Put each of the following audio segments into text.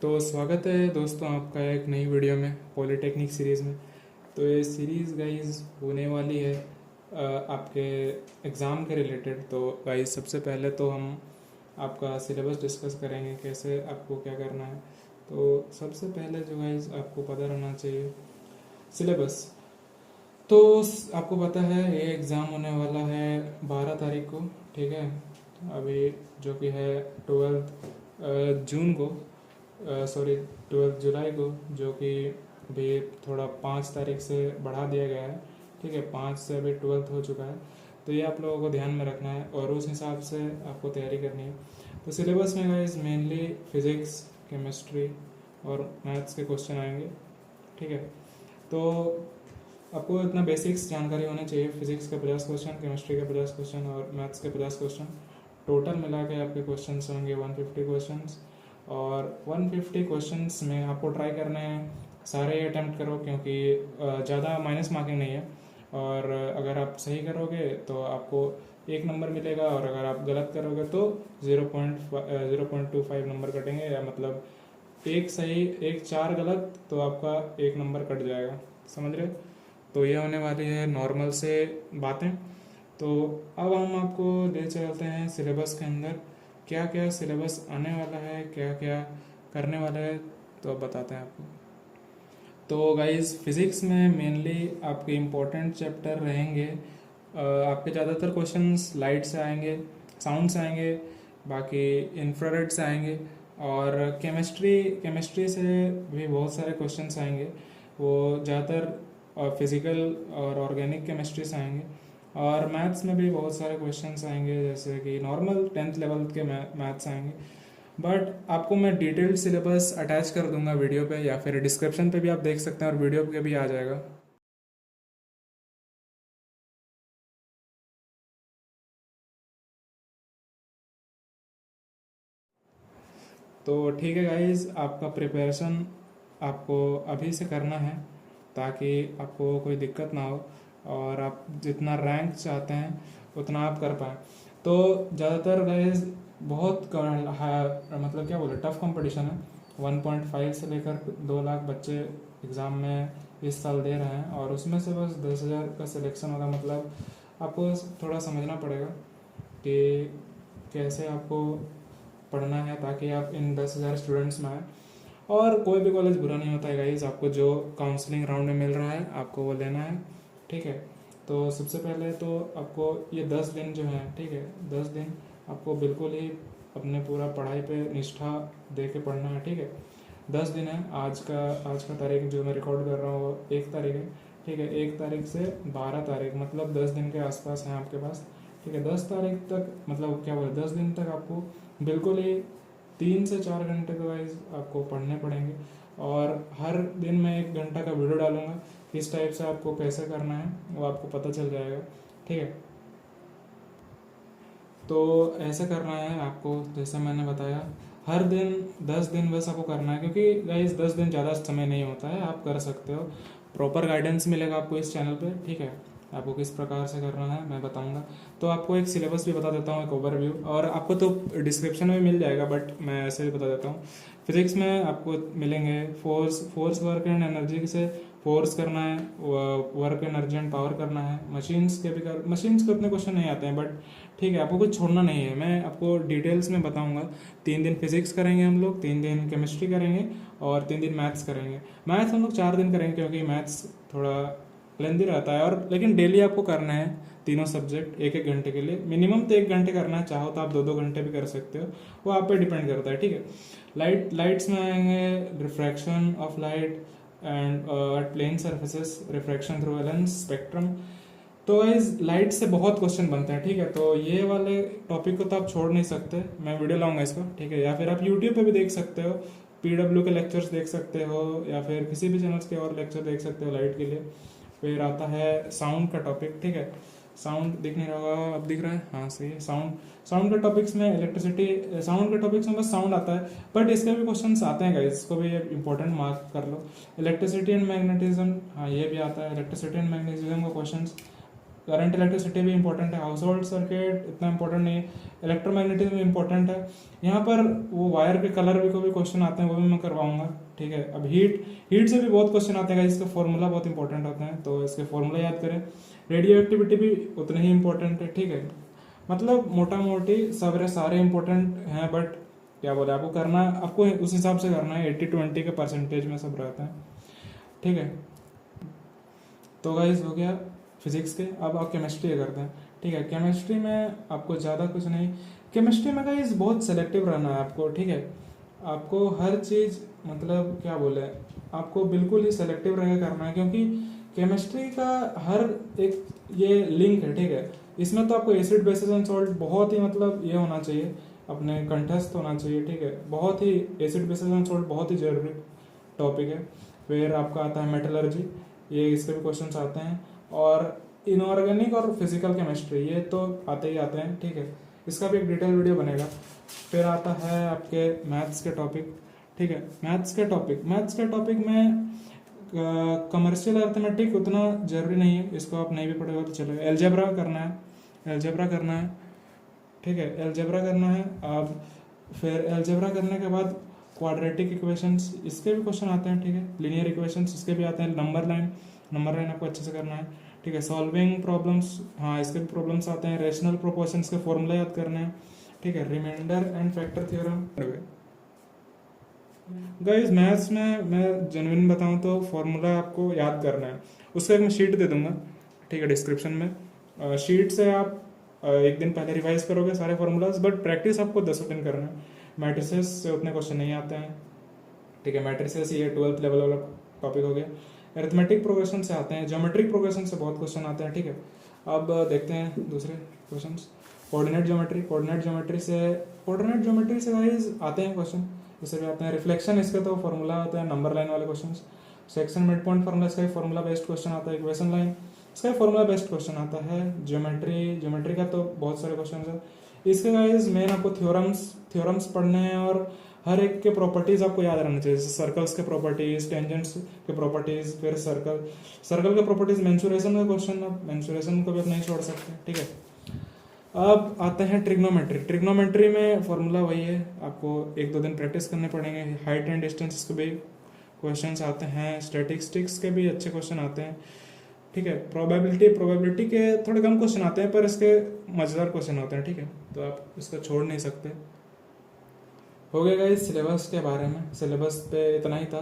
तो स्वागत है दोस्तों आपका एक नई वीडियो में पॉलिटेक्निक सीरीज़ में। तो ये सीरीज़ गाइस होने वाली है आपके एग्ज़ाम के रिलेटेड। तो गाइस सबसे पहले तो हम आपका सिलेबस डिस्कस करेंगे, कैसे आपको क्या करना है। तो सबसे पहले जो गाइस आपको पता रहना चाहिए सिलेबस। तो आपको पता है ये एग्ज़ाम होने वाला है 12 तारीख को, ठीक है। अभी जो कि है 12 जून को, सॉरी 12 जुलाई को, जो कि अभी थोड़ा 5 तारीख से बढ़ा दिया गया है, ठीक है। 5 से अभी 12 हो चुका है। तो ये आप लोगों को ध्यान में रखना है और उस हिसाब से आपको तैयारी करनी है। तो सिलेबस में गाइस मेनली फिज़िक्स, केमिस्ट्री और मैथ्स के क्वेश्चन आएंगे, ठीक है। तो आपको इतना बेसिक्स जानकारी होनी चाहिए। फिजिक्स के 50 क्वेश्चन, केमिस्ट्री के 50 क्वेश्चन और मैथ्स के 50 क्वेश्चन, टोटल मिला के आपके क्वेश्चन होंगे 150 क्वेश्चन। और 150 क्वेश्चंस में आपको ट्राई करने हैं सारे अटैम्प्ट करो, क्योंकि ज़्यादा माइनस मार्किंग नहीं है। और अगर आप सही करोगे तो आपको 1 नंबर मिलेगा, और अगर आप गलत करोगे तो 0.25 नंबर कटेंगे, या मतलब एक सही एक 4 गलत तो आपका 1 नंबर कट जाएगा, समझ रहे हो। तो ये होने वाली है नॉर्मल से बातें। तो अब हम आपको ले चलते हैं सिलेबस के अंदर, क्या क्या सिलेबस आने वाला है, क्या क्या करने वाला है, तो अब बताते हैं आपको। तो गाइस फिज़िक्स में मेनली आपके इम्पोर्टेंट चैप्टर रहेंगे। आपके ज़्यादातर क्वेश्चंस लाइट से आएंगे, साउंड से आएंगे, बाकी इंफ्रारेड से आएंगे, और केमिस्ट्री से भी बहुत सारे क्वेश्चंस आएंगे। वो ज़्यादातर फिज़िकल और ऑर्गेनिक केमिस्ट्री से आएंगे। और मैथ्स में भी बहुत सारे क्वेश्चंस आएंगे, जैसे कि नॉर्मल 10th लेवल के मैथ्स आएंगे। बट आपको मैं डिटेल्ड सिलेबस अटैच कर दूंगा वीडियो पे, या फिर डिस्क्रिप्शन पे भी आप देख सकते हैं, और वीडियो पे भी आ जाएगा। तो ठीक है गाइज, आपका प्रिपरेशन आपको अभी से करना है, ताकि आपको कोई दिक्कत ना हो और आप जितना रैंक चाहते हैं उतना आप कर पाएँ। तो ज़्यादातर गाइज बहुत मतलब क्या बोले, टफ कंपटीशन है। 1.5 से लेकर 2 लाख बच्चे एग्ज़ाम में इस साल दे रहे हैं, और उसमें से बस 10,000 का सिलेक्शन होगा। मतलब आपको थोड़ा समझना पड़ेगा कि कैसे आपको पढ़ना है, ताकि आप इन 10,000 स्टूडेंट्स में आए। और कोई भी कॉलेज बुरा नहीं होता है गाइज, आपको जो काउंसलिंग राउंड में मिल रहा है आपको वो लेना है, ठीक है। तो सबसे पहले तो आपको ये 10 दिन जो है, ठीक है, 10 दिन आपको बिल्कुल ही अपने पूरा पढ़ाई पे निष्ठा दे के पढ़ना है, ठीक है। 10 दिन है। आज का तारीख जो मैं रिकॉर्ड कर रहा हूँ वो 1 तारीख है, ठीक है। 1 तारीख से 12 तारीख, मतलब 10 दिन के आसपास हैं आपके पास, ठीक है। 10 तारीख तक, मतलब क्या बोले, 10 दिन तक आपको बिल्कुल ही 3 से 4 घंटे तो वाइज आपको पढ़ने पड़ेंगे। और हर दिन मैं 1 घंटा का वीडियो डालूंगा, किस टाइप से आपको कैसे करना है वो आपको पता चल जाएगा, ठीक है। तो ऐसे करना है आपको, जैसे मैंने बताया, हर दिन 10 दिन बस आपको करना है, क्योंकि गाइस 10 दिन ज़्यादा समय नहीं होता है, आप कर सकते हो। प्रॉपर गाइडेंस मिलेगा आपको इस चैनल पे, ठीक है। आपको किस प्रकार से करना है मैं बताऊंगा। तो आपको एक सिलेबस भी बता देता हूँ, एक ओवरव्यू, और आपको तो डिस्क्रिप्शन में मिल जाएगा, बट मैं ऐसे भी बता देता हूँ। फिजिक्स में आपको मिलेंगे फोर्स वर्क एंड एनर्जी से फोर्स करना है, वर्क एनर्जी एंड पावर करना है। मशीन्स के उतने क्वेश्चन नहीं आते हैं, बट ठीक है, आपको कुछ छोड़ना नहीं है, मैं आपको डिटेल्स में बताऊंगा। 3 दिन फिजिक्स करेंगे हम लोग, 3 दिन केमिस्ट्री करेंगे, और 3 दिन मैथ्स करेंगे। मैथ्स हम लोग 4 दिन करेंगे, क्योंकि मैथ्स थोड़ा लेंदी रहता है। और लेकिन डेली आपको करना है तीनों सब्जेक्ट 1-1 घंटे के लिए, मिनिमम तो 1 घंटे करना है, चाहो तो आप 2-2 घंटे भी कर सकते हो, वो आप पे डिपेंड करता है, ठीक है। लाइट्स में आएंगे refraction of light and plane surfaces, refraction through a lens, spectrum. तो इस लाइट से बहुत क्वेश्चन बनते हैं, ठीक है। तो ये वाले टॉपिक को तो आप छोड़ नहीं सकते, मैं वीडियो लाऊंगा इसको, ठीक है। या फिर आप यूट्यूब पे भी देख सकते हो, पीडब्ल्यू के लेक्चर्स देख सकते हो, या फिर किसी भी चैनल्स के और लेक्चर देख सकते हो लाइट के लिए। फिर आता है साउंड का टॉपिक, ठीक है। साउंड दिख नहीं रहा होगा, अब दिख रहा है, हाँ सही है। साउंड के टॉपिक्स में इलेक्ट्रिसिटी, साउंड के टॉपिक्स में बस साउंड आता है, बट इसके भी क्वेश्चंस आते हैं गाइस, इसको भी इंपॉर्टेंट मार्क कर लो। इलेक्ट्रिसिटी एंड मैग्नेटिज्म, हाँ ये भी आता है, इलेक्ट्रिसिटी एंड मैग्नेटिज्म का क्वेश्चंस करंट इलेक्ट्रिसिटी भी इंपॉर्टेंट है, हाउस होल्ड सर्किट इतना इंपॉर्टेंट नहीं है, इलेक्ट्रोमैग्नेटिज्म इंपॉर्टेंट है। यहाँ पर वो वायर के कलर भी को भी क्वेश्चन आते हैं, वो भी मैं करवाऊंगा, ठीक है। अब हीट से भी बहुत क्वेश्चन आते हैं, इसका फॉर्मूला बहुत इंपॉर्टेंट होते हैं, तो इसके फॉर्मूला याद करें। रेडियो एक्टिविटी भी उतनी ही इंपॉर्टेंट है, ठीक है। मतलब मोटा मोटी सब सारे इंपॉर्टेंट हैं, बट क्या बोले आपको करना, आपको उस हिसाब से करना है, 80-20 के परसेंटेज में सब रहते हैं, ठीक है। तो गाइस हो गया फिजिक्स के, अब आप केमिस्ट्री करते हैं, ठीक है। केमिस्ट्री में आपको ज़्यादा कुछ नहीं, केमिस्ट्री में गाइस बहुत सेलेक्टिव रहना है आपको, ठीक है। आपको हर चीज़ मतलब क्या बोले, आपको बिल्कुल ही सेलेक्टिव रह करना है, क्योंकि केमिस्ट्री का हर एक ये लिंक है, ठीक है। इसमें तो आपको एसिड बेसिस एंड सॉल्ट बहुत ही मतलब ये होना चाहिए, अपने कंठस्थ होना चाहिए, ठीक है। बहुत ही एसिड बेसिस एंड सॉल्ट बहुत ही जरूरी टॉपिक है। फिर आपका आता है मेटलर्जी, ये इसके भी क्वेश्चन आते हैं, और इनऑर्गेनिक और फिजिकल केमिस्ट्री ये तो आते ही आते हैं, ठीक है। इसका भी एक डिटेल वीडियो बनेगा। फिर आता है आपके मैथ्स के टॉपिक, ठीक है। मैथ्स के टॉपिक में कमर्शियल अर्थमेटिक उतना जरूरी नहीं है, इसको आप नहीं भी पढ़ेगा तो चलेगा। एलजेब्रा करना है, ठीक है। एलजेब्रा करना है। अब फिर एलजेब्रा करने के बाद क्वाड्रेटिक इक्वेशंस, इसके भी क्वेश्चन आते हैं, ठीक है। लीनियर इक्वेशंस इसके भी आते हैं। नंबर लाइन आपको अच्छे से करना है, ठीक है। सॉल्विंग प्रॉब्लम्स, हाँ इसके भी प्रॉब्लम्स आते हैं। रेशनल प्रोपोर्शंस के फॉर्मूला याद करने हैं, ठीक है। Remainder and factor theorem. Guys maths में मैं जेन्युइन बताऊं तो फॉर्मूला आपको याद करना है, उसका एक मैं शीट दे दूंगा, ठीक है, डिस्क्रिप्शन में। शीट से आप एक दिन पहले रिवाइज करोगे सारे फॉर्मूलाज, बट प्रैक्टिस आपको 10 दिन करना है। मैट्रिसेस से उतने क्वेश्चन नहीं आते हैं, ठीक है। मैट्रिसेस ये 12th लेवल वाला टॉपिक हो गया। अरिथमेटिक प्रोग्रेशन से आते हैं, ज्योमेट्रिक प्रोग्रेशन से बहुत क्वेश्चन आते हैं, ठीक है। अब देखते हैं दूसरे क्वेश्चन। कोऑर्डिनेट ज्योमेट्री से गाइस आते हैं क्वेश्चन, इससे भी आते हैं। रिफ्लेक्शन, इसके तो फॉर्मूला होता है नंबर लाइन वाले question. Section mid point formula, इसका फॉर्मूला बेस्ड क्वेश्चन आता है। इक्वेशन लाइन, इसका फॉर्मूला बेस्ड क्वेश्चन आता है। ज्योमेट्री का तो बहुत सारे क्वेश्चन है इसके गाइस। मेन आपको थ्योरम्स पढ़ने हैं, और हर एक के प्रॉपर्टीज आपको याद रहना चाहिए, जैसे सर्कल्स के प्रॉपर्टीज, टेंजेंट्स के प्रॉपर्टीज, फिर सर्कल के प्रॉपर्टीज। मेंसुरेशन का क्वेश्चन, अब मेंसुरेशन को भी आप नहीं छोड़ सकते, ठीक है। अब आते हैं ट्रिग्नोमेट्री में फॉर्मूला वही है, आपको 1-2 दिन प्रैक्टिस करने पड़ेंगे। हाइट एंड डिस्टेंस के भी क्वेश्चंस आते हैं। स्टैटिस्टिक्स के भी अच्छे क्वेश्चन आते हैं, ठीक है। प्रोबेबिलिटी के थोड़े कम क्वेश्चन आते हैं, पर इसके मजेदार क्वेश्चन होते हैं, ठीक है, तो आप इसको छोड़ नहीं सकते। हो गया गाइस सिलेबस के बारे में, सिलेबस पे इतना ही था।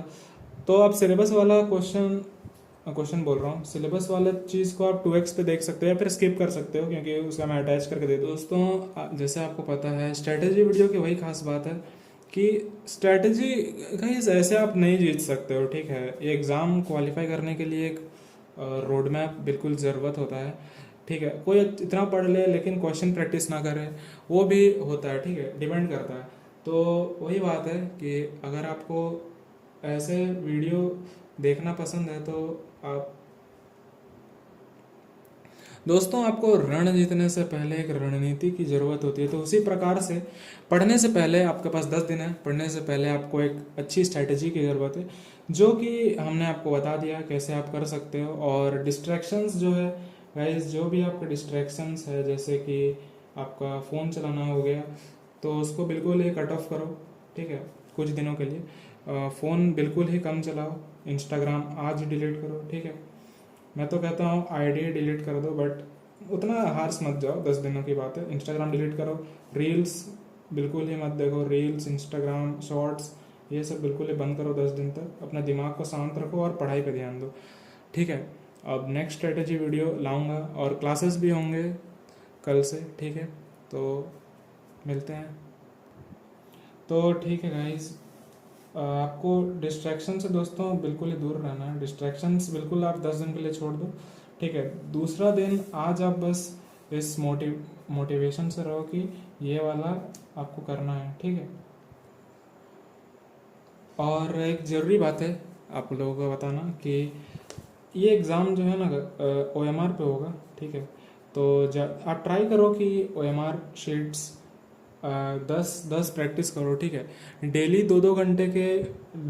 तो आप सिलेबस वाला क्वेश्चन बोल रहा हूँ, सिलेबस वाला चीज़ को आप 2x पे देख सकते हो या फिर स्किप कर सकते हो, क्योंकि उसका मैं अटैच करके दे दूँ। दोस्तों जैसे आपको पता है, स्ट्रेटेजी वीडियो की वही खास बात है कि स्ट्रेटेजी गाइस ऐसे आप नहीं जीत सकते हो, ठीक है। ये एग्ज़ाम क्वालिफाई करने के लिए एक रोड मैप बिल्कुल ज़रूरत होता है, ठीक है। कोई इतना पढ़ ले लेकिन क्वेश्चन प्रैक्टिस ना करे, वो भी होता है, ठीक है, डिपेंड करता है। तो वही बात है कि अगर आपको ऐसे वीडियो देखना पसंद है तो आप दोस्तों, आपको रण जीतने से पहले एक रणनीति की ज़रूरत होती है, तो उसी प्रकार से पढ़ने से पहले आपके पास 10 दिन है, पढ़ने से पहले आपको एक अच्छी स्ट्रैटेजी की ज़रूरत है, जो कि हमने आपको बता दिया कैसे आप कर सकते हो। और डिस्ट्रैक्शंस जो है गाइस, जो भी आपके डिस्ट्रैक्शंस है, जैसे कि आपका फ़ोन चलाना हो गया, तो उसको बिल्कुल ही कट ऑफ करो, ठीक है, कुछ दिनों के लिए। फ़ोन बिल्कुल ही कम चलाओ, इंस्टाग्राम आज डिलीट करो, ठीक है। मैं तो कहता हूँ आईडी डिलीट कर दो, बट उतना हार्श मत जाओ, 10 दिनों की बात है। इंस्टाग्राम डिलीट करो, रील्स बिल्कुल ही मत देखो, रील्स, इंस्टाग्राम, शॉर्ट्स, ये सब बिल्कुल ही बंद करो 10 दिन तक। अपने दिमाग को शांत रखो और पढ़ाई पे ध्यान दो, ठीक है। अब नेक्स्ट स्ट्रेटेजी वीडियो लाऊंगा, और क्लासेस भी होंगे कल से, ठीक है। तो मिलते हैं। तो ठीक है गाइस, आपको डिस्ट्रैक्शन से दोस्तों बिल्कुल ही दूर रहना है। डिस्ट्रैक्शंस बिल्कुल आप 10 दिन के लिए छोड़ दो, ठीक है। दूसरा दिन आज आप बस इस मोटिवेशन से रहो कि ये वाला आपको करना है, ठीक है। और एक ज़रूरी बात है आप लोगों को बताना कि ये एग्ज़ाम जो है ना OMR पे होगा, ठीक है। तो आप ट्राई करो कि OMR शीट्स 10 प्रैक्टिस करो, ठीक है। डेली 2-2 घंटे के,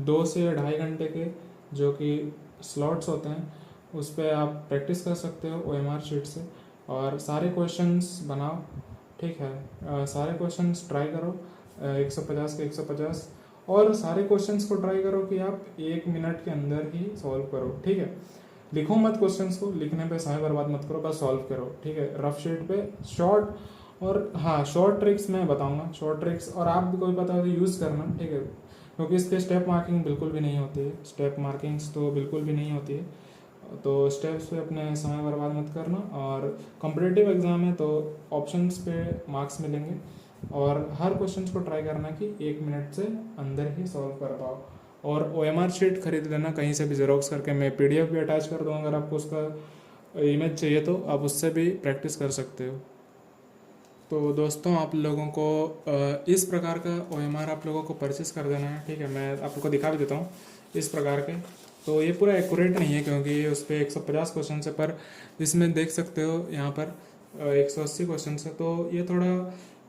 2 से 2.5 घंटे के जो कि स्लॉट्स होते हैं, उस पर आप प्रैक्टिस कर सकते हो OMR शीट से, और सारे क्वेश्चंस बनाओ, ठीक है। सारे क्वेश्चंस ट्राई करो 150 के 150, और सारे क्वेश्चंस को ट्राई करो कि आप 1 मिनट के अंदर ही सॉल्व करो, ठीक है। लिखो मत क्वेश्चंस को, लिखने पे समय बर्बाद मत करो, बस सॉल्व करो, ठीक है। रफ शीट पे शॉर्ट, और हाँ शॉर्ट ट्रिक्स मैं बताऊंगा, शॉर्ट ट्रिक्स, और आप भी कोई पता हो तो यूज़ करना, ठीक है। क्योंकि इसके स्टेप मार्किंग बिल्कुल भी नहीं होती है, स्टेप मार्किंग्स तो बिल्कुल भी नहीं होती है, तो स्टेप्स पे अपने समय बर्बाद मत करना। और कॉम्पिटिटिव एग्ज़ाम है तो ऑप्शंस पे मार्क्स मिलेंगे, और हर क्वेश्चन को ट्राई करना कि 1 मिनट से अंदर ही सॉल्व कर पाओ। और OMR शीट खरीद लेना कहीं से भी जेरोक्स करके, मैं PDF भी अटैच कर दूँगा, अगर आपको उसका इमेज चाहिए तो आप उससे भी प्रैक्टिस कर सकते हो। तो दोस्तों आप लोगों को इस प्रकार का OMR आप लोगों को परचेस कर देना है, ठीक है। मैं आप लोगों को दिखा भी देता हूँ इस प्रकार के। तो ये पूरा एक्यूरेट नहीं है क्योंकि उस पर 150 क्वेश्चन है, पर इसमें देख सकते हो यहाँ पर 180 क्वेश्चन है, तो ये थोड़ा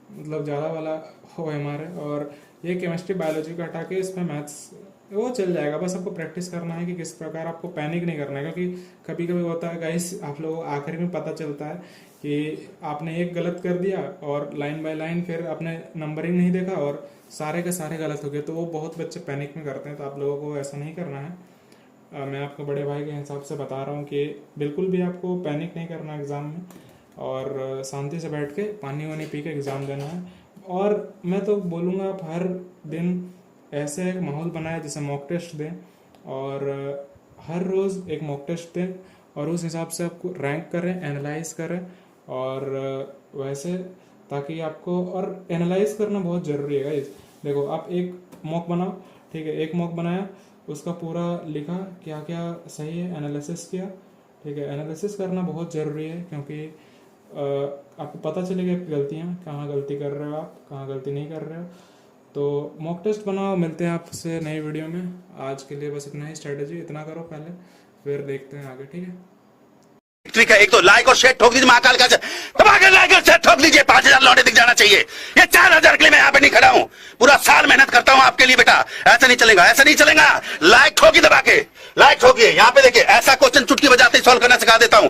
मतलब ज़्यादा वाला OMR है। और ये केमिस्ट्री बायोलॉजी का हटा के इसमें मैथ्स वो चल जाएगा, बस आपको प्रैक्टिस करना है कि किस प्रकार, आपको पैनिक नहीं करना है। क्योंकि कभी कभी होता है गाइस, आप लोगों को आखिर में पता चलता है कि आपने एक गलत कर दिया और लाइन बाय लाइन फिर आपने नंबरिंग नहीं देखा और सारे के सारे गलत हो गए, तो वो बहुत बच्चे पैनिक में करते हैं। तो आप लोगों को ऐसा नहीं करना है। मैं आपको बड़े भाई के हिसाब से बता रहा हूँ कि बिल्कुल भी आपको पैनिक नहीं करना एग्ज़ाम में, और शांति से बैठ के पानी वानी पी के एग्ज़ाम देना है। और मैं तो बोलूँगा आप हर दिन ऐसे एक माहौल बनाए जैसे मॉक टेस्ट दें, और हर रोज़ एक मॉक टेस्ट दें, और उस हिसाब से आपको रैंक करें, एनालाइज करें, और वैसे ताकि आपको, और एनालाइज करना बहुत ज़रूरी है गाइस। देखो आप एक मॉक बनाओ, ठीक है, एक मॉक बनाया, उसका पूरा लिखा क्या क्या सही है, एनालिसिस किया, ठीक है। एनालिसिस करना बहुत ज़रूरी है क्योंकि आपको पता चलेगा कि गलतियाँ कहाँ गलती कर रहे हो, आप कहाँ गलती नहीं कर रहे हो। तो मॉक टेस्ट बनाओ, मिलते हैं आपसे नई वीडियो में। आज के लिए बस इतना ही, स्ट्रेटेजी इतना करो पहले, फिर देखते हैं आगे, ठीक है। ट्रिक है, एक तो लाइक और शेयर ठोक दीजिए, महाकाल का दबा के लाइक और शेयर ठोक दीजिए, 5000 लौटे दिख जाना चाहिए। ये 4000 के लिए मैं यहाँ पे नहीं खड़ा हूँ, पूरा साल मेहनत करता हूँ आपके लिए बेटा। ऐसा नहीं चलेगा, ऐसा नहीं चलेगा। लाइक ठोकी, दबा के लाइक ठोकिए। यहाँ पे देखिए, ऐसा क्वेश्चन चुटकी बजाते ही सॉल्व करना सिखा देता हूँ।